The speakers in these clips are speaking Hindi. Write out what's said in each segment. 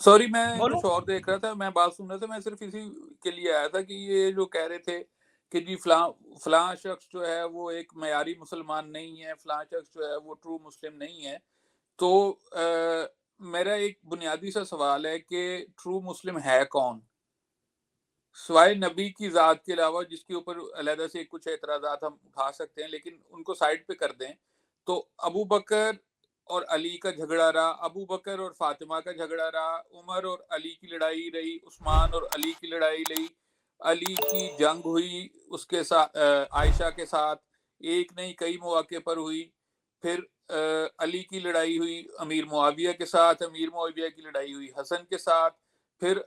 सॉरी मैं बोलो। कुछ और देख रहा था, मैं बात सुन रहा था, मैं सिर्फ इसी के लिए आया था कि ये जो कह रहे थे कि जी फलां शख्स जो है वो एक मयारी मुसलमान नहीं है, फलां शख्स जो है वो ट्रू मुस्लिम नहीं है। तो मेरा एक बुनियादी सा सवाल है कि ट्रू मुस्लिम है कौन, सिवाय नबी की ज़ात के अलावा, जिसके ऊपर अलहदा से कुछ एतराज़ात हम उठा सकते हैं, लेकिन उनको साइड पे कर दें। तो अबू बकर और अली का झगड़ा रहा, अबू बकर और फातिमा का झगड़ा रहा, उमर और अली की लड़ाई रही, उस्मान और अली की लड़ाई रही, अली की जंग हुई उसके साथ आयशा के साथ, एक नहीं कई मौके पर हुई। फिर अली की लड़ाई हुई अमीर मुआविया के साथ, अमीर मुआविया की लड़ाई हुई हसन के साथ, फिर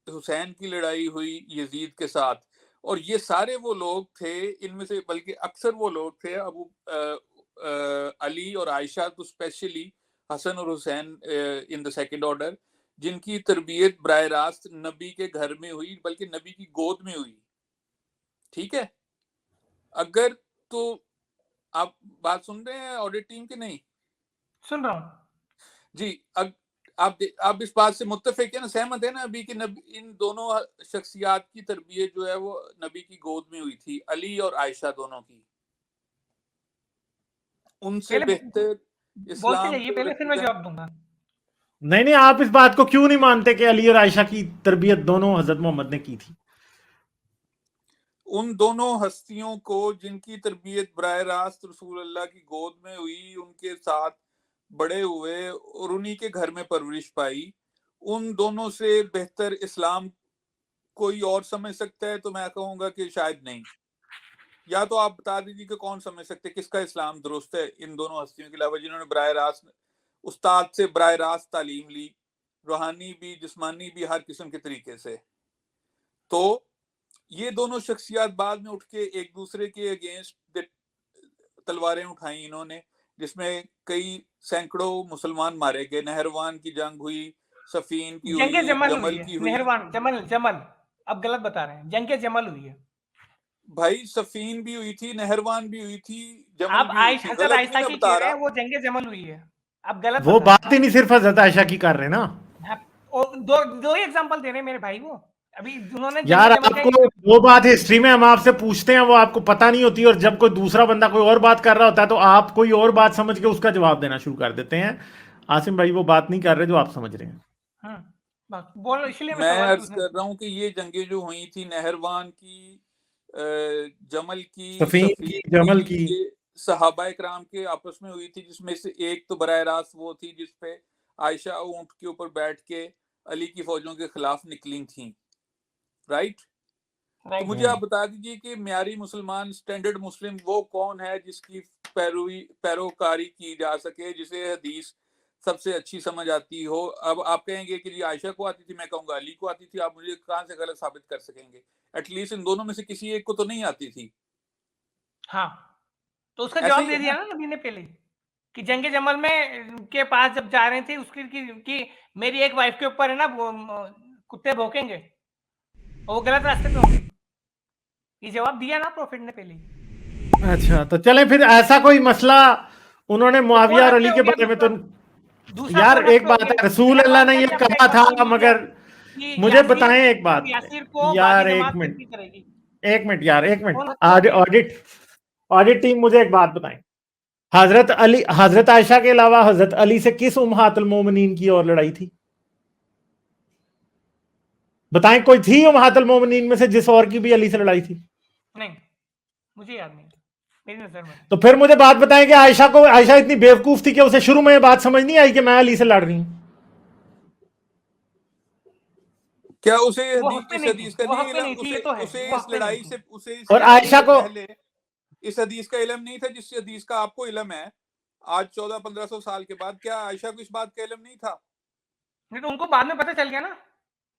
हुसैन की लड़ाई हुई यजीद के साथ। और ये सारे वो लोग थे, इनमें से बल्कि अक्सर वो लोग थे, अली और आयशा तो स्पेशली, हसन और Hussain in the second order, जिनकी तरबियत बराह रास्त नबी के घर में हुई, बल्कि नबी की गोद में हुई। ठीक है, अगर तो आप बात सुन रहे हैं ऑडिट टीम की नहीं? सुन रहा हूँ जी। आप इस बात से मुत्तफिक है ना, सहमत है ना अभी कि इन दोनों शख्सियात की तरबियत जो है वो नबी की गोद में हुई थी, अली और आयशा दोनों की। उनसे पहले बेहतर बोलते इस्लाम जाइए, को पहले फिर मैं रिप्रेजेंट। जवाब दूंगा। नहीं, आप इस बात को क्यों नहीं मानते कि अली और आयशा की तरबियत दोनों हजरत मोहम्मद ने की थी? उन दोनों हस्तियों को जिनकी तरबियत बराह रास्त रसूल अल्लाह की गोद में हुई, उनके साथ बड़े हुए और उन्हीं के घर में परवरिश पाई, उन दोनों से बेहतर इस्लाम कोई और समझ सकता है? तो मैं कहूंगा कि शायद नहीं। या तो आप बता दीजिए कि कौन समझ सकते किसका इस्लाम दुरुस्त है इन दोनों हस्तियों के अलावा, जिन्होंने बराह रास्त उस्ताद से बराह रास्त तालीम ली, रूहानी भी जिस्मानी भी हर किस्म के तरीके से। तो ये दोनों शख्सियात बाद में उठ के एक दूसरे के अगेंस्ट तलवारें उठाई इन्होंने, जिसमें कई सैकड़ों मुसलमान मारे गए। नहरवान की जंग हुई, सफीन की जंगे हुई, जमल हुई जमल है, की हुई। नहरवान जमल जमल, अब गलत बता रहे हैं, जंगे जमल हुई है। भाई सफीन भी हुई थी, नहरवान भी हुई थी, जमल आप भी हुई थी। हजरत गलत आयशा नहीं मैं की बता कह रहे हैं, रहा। वो जंगे जमल हुई है, आप गलत वो बता रहे बात ही नहीं सिर्फ हजरत आयशा की कर रहे ना हैं। दो दो ही एग्जांपल दे रहे हैं मेरे भाई, वो अभी उन्होंने जंगे यार। जमल का आपको वो बात हिस्ट्री में हम आपसे पूछते हैं, वो आपको पता नहीं होती, और जब कोई दूसरा बंदा कोई और बात कर रहा होता है तो आप कोई और बात समझ के उसका जवाब देना शुरू कर देते हैं। आसिम भाई वो बात नहीं कर रहे जो आप समझ रहे हैं। बोलो, इसलिए मैं मैं सवाल अर्ज पूछने। कर रहा हूँ कि ये जंगें जो हुई थी, नहरवान की, जमल की, सफीन की, सफीन जमल की, की। ये सहाबा इकराम के आपस में हुई थी, जिसमें से एक तो बराह रास्त वो थी जिसपे आयशा ऊंट के ऊपर बैठ के अली की फौजों के खिलाफ निकली थी। राइट। तो मुझे आप बता दीजिए कि म्यारी मुसलमान, स्टैंडर्ड मुस्लिम वो कौन है जिसकी पैरोकारी की जा सके, जिसे हदीस सबसे अच्छी समझ आती हो। अब आप कहेंगे कि जी आयशा को आती थी, मैं कहूंगा अली को आती थी। आप मुझे कहां से गलत साबित कर सकेंगे? एटलीस्ट इन दोनों में से किसी एक को तो नहीं आती थी। हाँ, तो उसका ऐसा जवाब ही दे है दिया ना? ना नबी ने पहले कि जंगे जमल में के पास जब जा रहे थे उसकी कि मेरी एक वाइफ के ऊपर है ना वो कुत्ते भौंकेंगे और वो गलत रास्ते पे होंगे। ये जवाब दिया ना प्रॉफिट ने पहले ही। अच्छा, तो चले फिर ऐसा कोई मसला उन्होंने तो कौन मुआविया और हफ्ते अली हो के गया बारे में तो। दूसरा यार कौन हफ्ते एक हो बात गया? है, रसूल अल्लाह नहरवान ने का ये क्या कहा फैसला था, कर दिया मगर कि मुझे यासीर बताएं एक बात। यासीर को बागी यार एक जमात मिनट, तनकीद करेगी? एक मिनट यार, एक मिनट। कौन हफ्ते हो आज गया? ऑडिट ऑडिट टीम मुझे एक बात बताएं। हजरत अली, हजरत आयशा के अलावा हजरत अली से किस उम्महातुल मोमिनीन की और लड़ाई थी? बताएं, कोई थी उम्महातुल मोमिनीन में से जिस और की भी अली से लड़ाई थी? नहीं, मुझे याद नहीं मेरी नजर में। तो फिर मुझे बात बताएं कि आयशा इतनी बेवकूफ थी कि उसे शुरू में ये बात समझ नहीं आई कि मैं अली से लड़ रही हूं। क्या उसे वो हक पे इस नहीं थी, हदीस का वो नहीं हक पे इल्म? नहीं थी, ये तो है, उसे वो इस हक पे नहीं लड़ाई थी। से, उसे इस और लड़ाई आयशा से को पहले इस हदीस का इल्म नहीं था जिस हदीस का आपको इल्म है आज 1400-1500 साल के बाद? क्या आयशा को इस बात का इल्म नहीं था? नहीं तो उनको बाद में पता चल गया ना,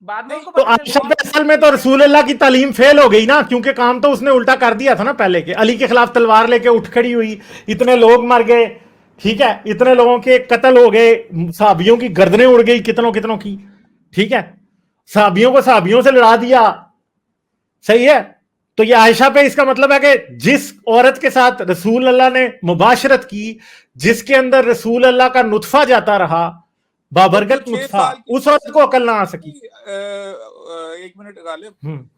बाद में नहीं, उनको तो पता चल आयशा गया। पे असल में तो रसूल अल्लाह की तालीम फेल हो गई ना, क्योंकि काम तो उसने उल्टा कर दिया था ना पहले के। अली के खिलाफ तलवार लेके उठ खड़ी हुई, इतने लोग मर गए, ठीक है, इतने लोगों के कत्ल हो गए, साहबियों की गर्दनें उड़ गई कितनों कितनों की, ठीक है, साहबियों को साहबियों से लड़ा दिया, सही है। तो ये आयशा पे इसका मतलब है कि जिस औरत के साथ रसूल अल्लाह ने मुबाशरत की, जिसके अंदर रसूल अल्लाह का नुत्फा जाता रहा, बाबरकत जो 6 नुस्खा, साल की उस औरत को अकल ना आ सकी। एक मिनट गालिब,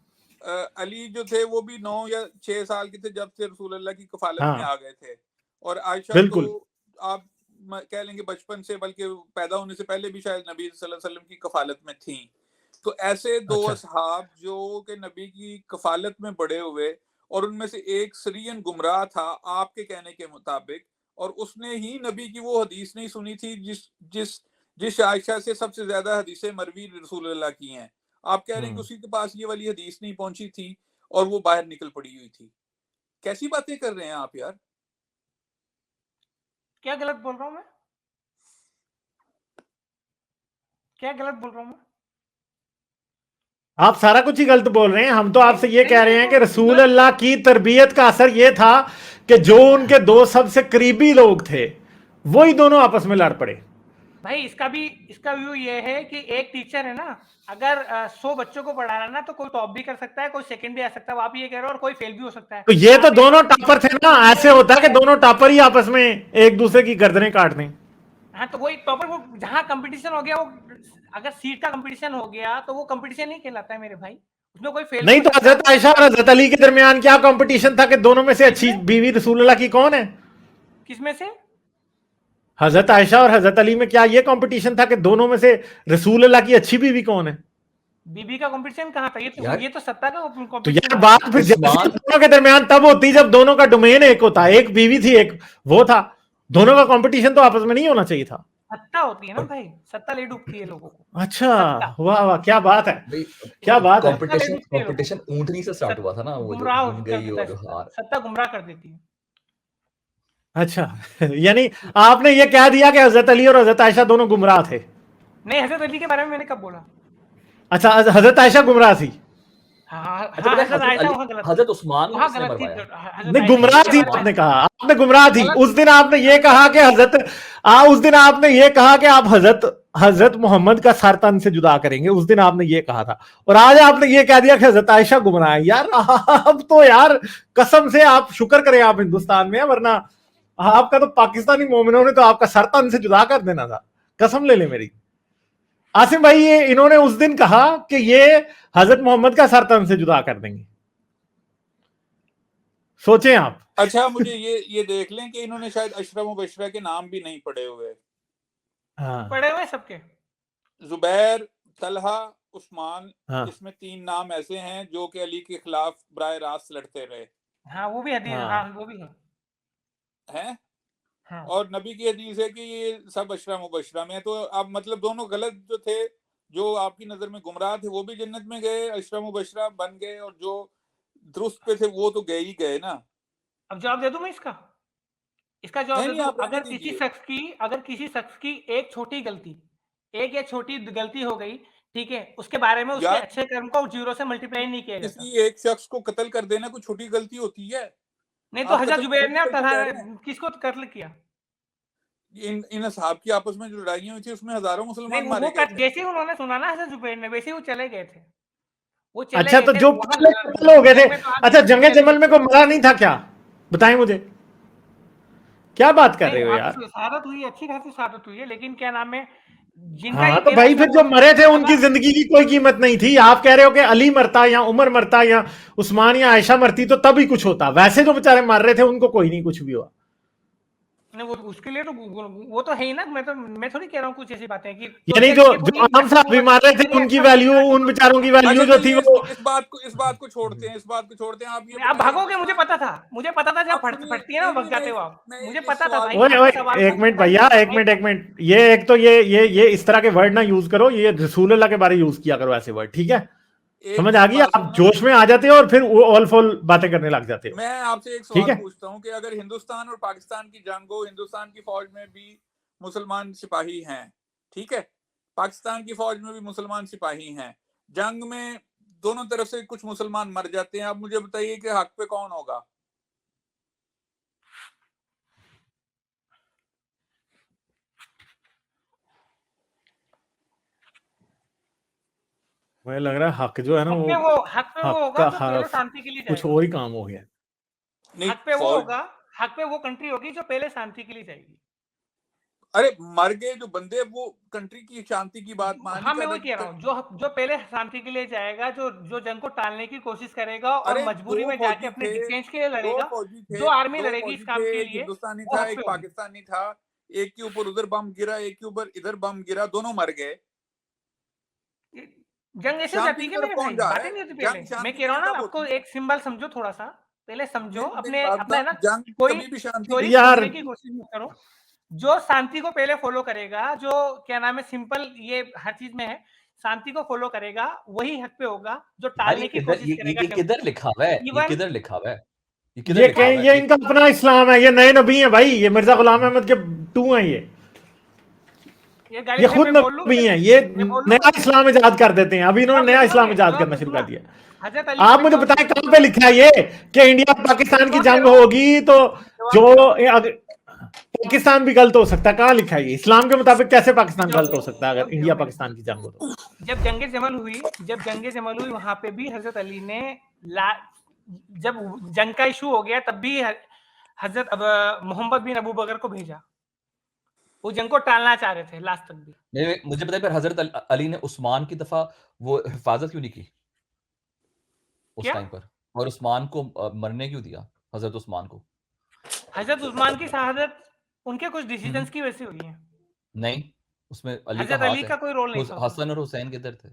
अली जो थे वो भी 9 या 6 साल के थे जब से रसूल अल्लाह की कफालत में हाँ आ गए थे, और आयशा तो बिल्कुल। आप कह लेंगे बचपन से, बल्कि पैदा होने से पहले भी शायद नबी सल्लल्लाहु अलैहि वसल्लम की कफालत में थी। तो ऐसे दो अच्छा असहाब जो कि नबी की कफालत में बड़े हुए, और उनमें से एक सरियन गुमराह था आपके कहने के मुताबिक, और उसने ही नबी की वो हदीस नहीं सुनी थी जिस जिस जिस आयशा से सबसे ज्यादा हदीसें मरवी रसूल अल्लाह की हैं। आप कह रहे हैं कि उसी के पास ये वाली हदीस नहीं पहुंची थी और वो बाहर निकल पड़ी हुई थी। कैसी बातें कर रहे हैं आप यार? क्या गलत बोल रहा हूँ मैं? क्या गलत बोल रहा हूँ मैं? आप सारा कुछ ही गलत बोल रहे हैं। हम तो आपसे ये कह रहे हैं कि रसूल गलत अल्लाह की तरबियत का असर ये था कि जो उनके दो सबसे करीबी लोग थे वही दोनों आपस में लड़ पड़े। भाई इसका व्यू ये है कि एक टीचर है ना, अगर 100 बच्चों को पढ़ा रहा है ना, तो कोई टॉप भी कर सकता है, कोई सेकंड भी आ सकता है, वो आप ये कह रहे हो, और कोई फेल भी हो सकता है। तो ये तो आप दोनों टॉपर थे ना, ऐसे होता है कि दोनों टॉपर ही आपस में एक दूसरे की गर्दनें काट दें। हाँ, तो वही टॉपर, वो जहाँ कंपटीशन हो गया, वो अगर सीट का कंपटीशन हो गया तो वो कंपटीशन नहीं कहलाता है मेरे भाई, उसमें कोई फेल भी नहीं हो तो सकता है। हजरत आयशा और हजरत अली के दरमियान क्या कंपटीशन था कि दोनों में से अच्छी बीवी रसूल अल्लाह की कौन है? किसमें से? हजरत आयशा और हजरत अली में क्या ये कंपटीशन था कि दोनों में से रसूल अल्लाह की अच्छी बीवी कौन है? बीबी का कंपटीशन कहाँ था? यार ये तो सत्ता का तो कंपटीशन यार था। बात फिर उस्मान दोनों के दरमियान तब होती जब दोनों का डोमेन एक होता, एक बीवी थी एक वो था, दोनों का कंपटीशन तो आपस में नहीं होना चाहिए था। सत्ता होती है ना भाई, सत्ता ले डूबती है लोगों को। अच्छा, सत्ता वाह वाह, क्या बात है, भाई, क्या बात है। सत्ता ले कंपटीशन डूबती है लोगों कंपटीशन को। ऊँटनी से स्टार्ट हुआ था ना, वो जो गुमराह बन कर गई देता है और सत्ता, हार। सत्ता गुमराह कर देती है। अच्छा यानी आपने ये कह दिया कि हजरत अली और हजरत आयशा दोनों गुमराह थे? नहीं, हजरत अली के बारे में मैंने कब बोला? अच्छा, हजरत आयशा गुमराह थी? हाँ अच्छा हाँ, पता है, हजरत आयशा वहाँ गलत थी, हजरत उस्मान को वहाँ किसने गलत थी। मरवाया? हजरत नहीं, आयशा गुमराह के थी बारे में आपने कहा, आपने गुमराह थी। गलत। उस दिन आपने ये कहा कि उस दिन आपने ये कहा कि आप हजरत मोहम्मद का सर तन से जुदा करेंगे, उस दिन आपने ये कहा था, और आज आपने ये कह दिया कि हजरत आयशा गुमराह है। यार अब तो यार कसम से आप शुक्र करें आप हिंदुस्तान में हैं, वरना आपका तो पाकिस्तानी मोमिनों ने तो आपका सर तन से जुदा कर देना था, कसम ले ले मेरी। आसिम भाई, ये इन्होंने उस दिन कहा कि ये हजरत मोहम्मद का सर तन से जुदा कर देंगे, सोचें आप। अच्छा, मुझे ये देख लें कि इन्होंने शायद अशरा मुबशरा के नाम भी नहीं पढ़े हुए। हाँ पढ़े हुए सबके। जुबैर, तलहा, उस्मान, हाँ इसमें 3 नाम ऐसे हैं जो कि अली के खिलाफ बराह रास्त लड़ते रहे हाँ, वो भी हदीस, हाँ हाँ वो भी है। हैं, हाँ, और नबी की हदीस है कि ये सब अशरा मुबशरा में है। तो अब मतलब दोनों गलत जो थे, जो आपकी नजर में गुमराह थे, वो भी जन्नत में गए, अशरा मुबशरा बन गए, और जो दुरुस्त पे थे वो तो गए ही गए ना। अब जवाब दे दूं मैं इसका? इसका जवाब नहीं दे नहीं, दूं, आप रहने दीजिए। अगर किसी शख्स की एक छोटी गलती, एक या छोटी गलती हो गई, ठीक है, उसके बारे में उसके यार, अच्छे कर्म को 0 से मल्टीप्लाई नहीं किया जाता। किसी एक शख्स को कत्ल कर देना कोई छोटी गलती होती है? नहीं तो आप हजरत कत्ल जुबैर छोटी ने गलती कह रहे हैं। किसको कत्ल किया? इन असहाब की आपस में जो लड़ाइयां हुई थी उसमें हजारों नहीं, मुसलमान वो मारे गए थे। जैसे ही उन्होंने सुना ना हजरत जुबैर ने, वैसे ही वो चले गए थे, वो चले अच्छा, गए तो थे जो वहां। पहले कत्ल हो गए थे, जंग में तो अच्छा आगे जंगे चले जमल में गए। कोई मरा नहीं था क्या? बताएं मुझे, क्या बात कर नहीं, रहे हो वहां यार? पे शहादत हुई, अच्छी खासी शहादत हुई है, लेकिन क्या नाम है, जिनका हाँ ये तो 13 भाई फिर सब जो मरे थे उसके उनकी अलावा। जिंदगी की कोई कीमत नहीं थी। आप कह रहे हो कि अली मरता या उमर मरता या उस्मान या आयशा मरती तो तभी कुछ होता, वैसे जो बेचारे मर रहे थे उनको कोई नहीं कुछ भी हुआ। नहीं, वो उसके लिए तो वो तो है ही ना। मैं थोड़ी कह रहा हूँ कुछ ऐसी बातें कि यानी जो जो आम साहब भी मार रहे थे उनकी वैल्यू, उन बेचारों की वैल्यू अच्छा जो थी चलिए, वो। इस बात को छोड़ते हैं, आप ये आप बताइए भागोगे, मुझे पता था, जब आप सुनिए। फटती है ना नहीं भग नहीं, जाते हो आप, मैं मुझे एक पता था सवाल भाई, ओए आपके ओए, सवाल एक को मिनट भाई। भैया, एक मिनट, ये एक तो ये इस तरह के वर्ड ना यूज करो, ये रसूल अल्लाह के बारे यूज किया करो ऐसे वर्ड, ठीक है? समझ आ एक गई? बात आप सुनो, जोश में आ जाते हो और फिर ऑल फॉल बातें करने लग जाते हो, मैं आपसे एक ठीक सवाल है? पूछता हूँ कि अगर हिंदुस्तान और पाकिस्तान की जंग हो, हिंदुस्तान की फौज में भी मुसलमान सिपाही हैं, ठीक है, पाकिस्तान की फौज में भी मुसलमान सिपाही हैं, जंग में दोनों तरफ से कुछ मुसलमान मर जाते हैं, आप मुझे बताइए कि हक पे कौन होगा? मुझे लग रहा है हक जो है ना वो, हक पे वो हक होगा का जो पहले हर्फ शांति के लिए कुछ जाएगा। और ही काम हो गया। नहीं, हक पे वो फौज होगा, हक पे वो कंट्री होगी जो पहले शांति के लिए जाएगी। अरे मर गए जो बंदे, वो कंट्री की शांति की बात मान हाँ, मैं वही कह रहा हूँ, जो पहले शांति के लिए जाएगा, जो जंग को टालने की कोशिश करेगा और अरे मजबूरी में जाके अपने डिफेंस के लिए लड़ेगा, जो आर्मी लड़ेगी इस काम के एक लिए, हिंदुस्तानी वो था, हक एक पे होगी। पाकिस्तानी था, एक के ऊपर उधर बम गिरा, एक के ऊपर इधर बम गिरा, दोनों मर गए। जंग ऐसे शांति जाती की है तरफ मेरे कौन भाई, जा रहा बातें है? नहीं होती जंग पहले। मैं शांति कह के रहा हूँ लिए ना, कब आपको होती है? एक सिंबल समझो थोड़ा सा, पहले समझो, मेरी बात अपना है ना, जंग कोई कभी भी शांति थ्योरी नहीं। यार समझने की कोशिश मत करो। जो शांति को पहले फॉलो करेगा, जो क्या नाम है, सिंपल ये हर चीज में है, शांति को फॉलो करेगा वही हक पे होगा, जो भाई टालने की कोशिश करेगा ये जंग किधर को। लिखा हुआ है? ये इवन किधर लिखा हुआ है? ये किधर ये लिखा हुआ है? ये इनका अपना इस्लाम है, ये नए नबी हैं भाई, ये मिर्जा गुलाम अहमद के टू हैं, ये ये खुद मैं बोल लूं, नबी हैं, ये मैं बोल लूं, नया इस्लाम इजाद कर देते हैं। अभी इन्होंने जवाब दे नया दूंगा, इस्लाम मैं इजाद जवाब करना दे शुरू कर दूंगा। दिया। हजरत अली आप को मुझे जवाब बताएं दे कहां पे लिखा है ये कि इंडिया पाकिस्तान की जवाब दे जंग रहा हूं, होगी तो जवाब जो दे रहा हूं, पाकिस्तान भी गलत हो सकता है? कहां लिखा है ये? इस्लाम के मुताबिक कैसे पाकिस्तान जवाब गलत हो सकता है जवाब अगर दे रहा इंडिया हूं मैं। पाकिस्तान की जंग हो तो? जब जंगे जमल हुई वहां पे भी हजरत अली ने जब जंग का इशू हो गया तब भी हजरत मोहम्मद बिन अबू बकर को भेजा। वो जंग को टालना चाह रहे थे लास्ट तक भी। मुझे पता है, पर हजरत अली ने उस्मान की दफा वो हिफाजत क्यों नहीं की उस क्या टाइम पर, और उस्मान को मरने क्यों दिया, हजरत उस्मान को? हजरत उस्मान की शहादत उनके कुछ डिसीजंस की वजह से हुई है। नहीं, उसमें अली का हजरत हाथ अली है। का कोई रोल नहीं था उसमें। हसन और हुसैन किधर थे?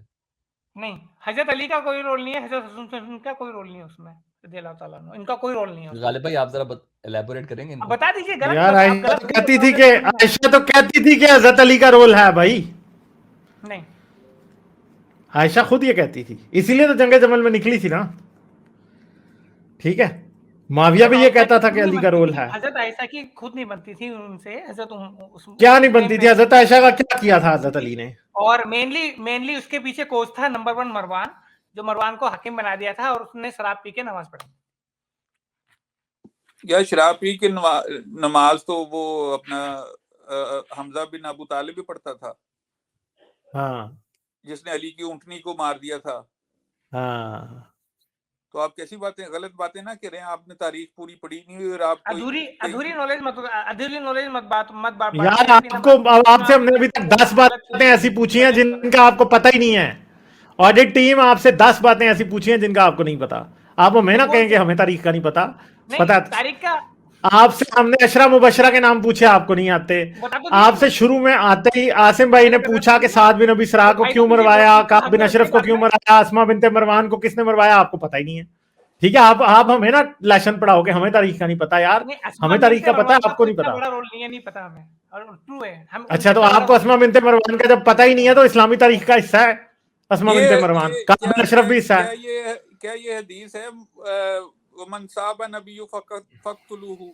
नहीं, हजरत अली का कोई रोल नहीं है, हजरत हसन का कोई रोल नहीं है उसमें, रज़ियल्लाहु ताला अन्हु, इनका कोई रोल नहीं है उसमें। गालिब भाई, आप जरा एलेबोरेट करेंगे अब इनको? बता दीजिए, गलत यार आप आयशा गलत तो नहीं कहती बताओगे थी तो कि सुनना। आयशा तो कहती थी कि हजरत अली का रोल है भाई। नहीं, आयशा खुद ये कहती थी, इसीलिए तो जंग जमल में निकली थी ना। ठीक है, माविया हजरत भी ये आयशा कहता की था खुद कि नहीं अली का बनती रोल थी, है। हजरत आयशा की खुद नहीं बनती थी उनसे, क्या उस नहीं टाइम बनती थी? पे हजरत आयशा का क्या किया था हजरत अली ने? और मेनली उसके पीछे कोच था नंबर 1 मरवान, जो मरवान को हाकिम बना दिया था और उसने शराब पी के नमाज पढ़ी। या शराब पी के नमाज तो वो अपना हमजा बिन अबू तालिब भी पढ़ता था, हाँ जिसने अली की ऊंटनी को मार दिया था। हाँ, तो आप कैसी बातें, गलत बातें ना करें। आपने तारीख पूरी पढ़ी नहीं हुई और आप अधूरी नॉलेज मत यार बांटिए बिना आपको, अब आपसे हमने अभी तक 10 गलत बातें ऐसी पूछी हैं गलत जिनका आपको पता ही नहीं है। ऑडिट टीम आपसे 10 बातें ऐसी पूछी हैं जिनका आपको नहीं पता। आप हमें ना कहेंगे हमें तारीख का नहीं पता। नहीं, पता तारीख का आपसे हमने अशरा मुबशरा के नाम पूछे, आपको नहीं आते। बता तो दीजिए। आपसे शुरू में आते ही आसिम भाई ने पहले बता पूछा तो कि दीजिए। साद बिन अबी सरा को भाई क्यों तो मुझे मरवाया, बहुत काब बिन हक अशरफ को बात क्यों में। मरवाया, अस्मा बिनते मरवान को किसने मरवाया, आपको पता ही नहीं है। ठीक है, आप हमें ना लेसन पढ़ाओगे, हमें तारीख का नहीं पता यार। नहीं, अस्मा हमें तारीख बिनते का पता है, मरवान का आपको कोई नहीं इतना पता। बड़ा रोल नहीं है, नहीं पता हमें, और ट्रू है हम अच्छा, उनसे तो इतना बड़ा आपको रोल अस्मा बिनते मरवान का जब पता ही नहीं है तो इस्लामी तारीख का हिस्सा है अस्मा बिनते मरवान, ये काब बिन अशरफ भी हिस्सा है। क्या ये हदीस है, मन साबा नबियु फक्तुलूहु?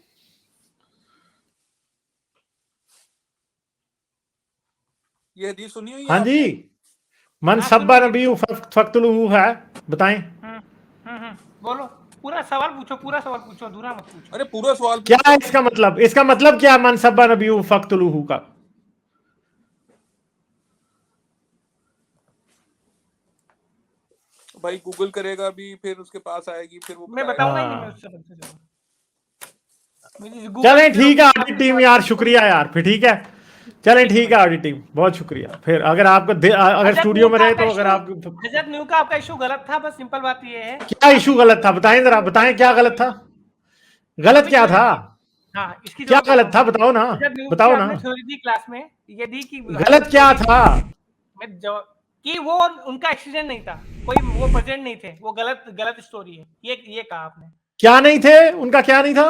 ये हदीस सुनी हुई है हाँ जी, आपने? मन हाँ, सब्बा सुनिए। नबी फक्तुलूहु है, बताएं। बोलो, पूरा सवाल पूछो, अधूरा मत पूछो। अरे पूरा सवाल क्या है पूछो। इसका मतलब? इसका मतलब क्या है मन सब्बा नबी फक्तुलूहु का? भाई गूगल करेगा भी, फिर उसके पास आएगी, फिर वो मैं बताएगा। बताऊंगा ही नहीं, मैं हाँ, उससे सबसे ज्यादा। चलें ठीक है ऑडिट टीम यार, शुक्रिया यार, फिर ठीक है। चलें ठीक है ऑडिट टीम, बहुत शुक्रिया। फिर अगर आपको अगर स्टूडियो में रहे तो अगर आप हजरत न्यू का आपका इशू गलत था, बस सिंपल बात ये है। क्या इशू गलत था? बताएं जरा, बताएं क्या गलत था? गलत क्या था? हाँ, इसकी क्या जवाब गलत देता था? हूँ। बताओ ना, हजरत न्यू की बताओ ना, आपने थ्योरी दी क्लास में, ये दी कि गलत क्या था? मैं कि वो उनका एक्सीडेंट नहीं था, कोई वो प्रेजेंट नहीं थे, वो गलत स्टोरी है, ये कहा आपने क्या नहीं थे? उनका क्या नहीं था?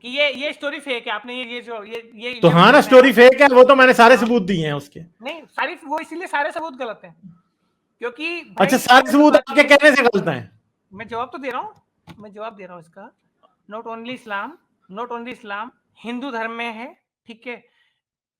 कि ये स्टोरी फेक है। आपने ये तो हाँ ना, स्टोरी फेक है, वो तो मैंने सारे सबूत दिए हैं उसके। नहीं, सारी वो इसीलिए सारे सबूत गलत हैं, क्योंकि अच्छा, सारे सबूत आपके कहने से गलत हैं? मैं जवाब तो दे रहा हूँ इसका। नॉट ओनली इस्लाम हिंदू धर्म में है, ठीक है,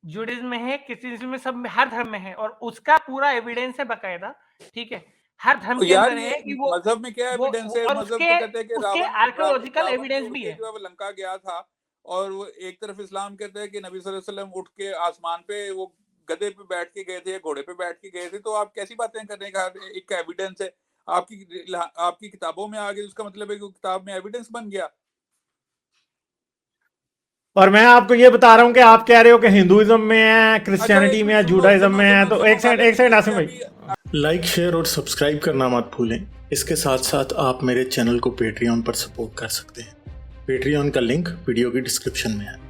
जुडिज्म में है, क्रिश्चियनिज्म में, सब में, हर धर्म में है, और उसका पूरा एविडेंस है बाकायदा, ठीक है, हर धर्म के यार अंदर ये है कि वो मजहब में क्या एविडेंस है? और मजहब उसके तो कहते हैं कि आर्कियोलॉजिकल एविडेंस उठ भी के है। जो है वो लंका गया था, और वो एक तरफ इस्लाम कहते हैं कि नबी सल्लल्लाहु अलैहि वसल्लम उठ के आसमान पे वो गधे पे बैठ के गए थे या घोड़े पे बैठ के गए थे। तो आप कैसी बातें करने का एक एविडेंस है आपकी किताबों में आ गई, उसका मतलब है कि किताब में एविडेंस बन गया। और मैं आपको ये बता रहा हूं कि आप कह रहे हो कि हिंदुइज्म में है, क्रिश्चियनिटी में है, जूडाइज्म में है। तो एक सेकंड आसिम भाई, लाइक, शेयर और सब्सक्राइब करना मत भूलें। इसके साथ साथ आप मेरे चैनल को पेट्रियन पर सपोर्ट कर सकते हैं। पेट्रियन का लिंक वीडियो की डिस्क्रिप्शन में है।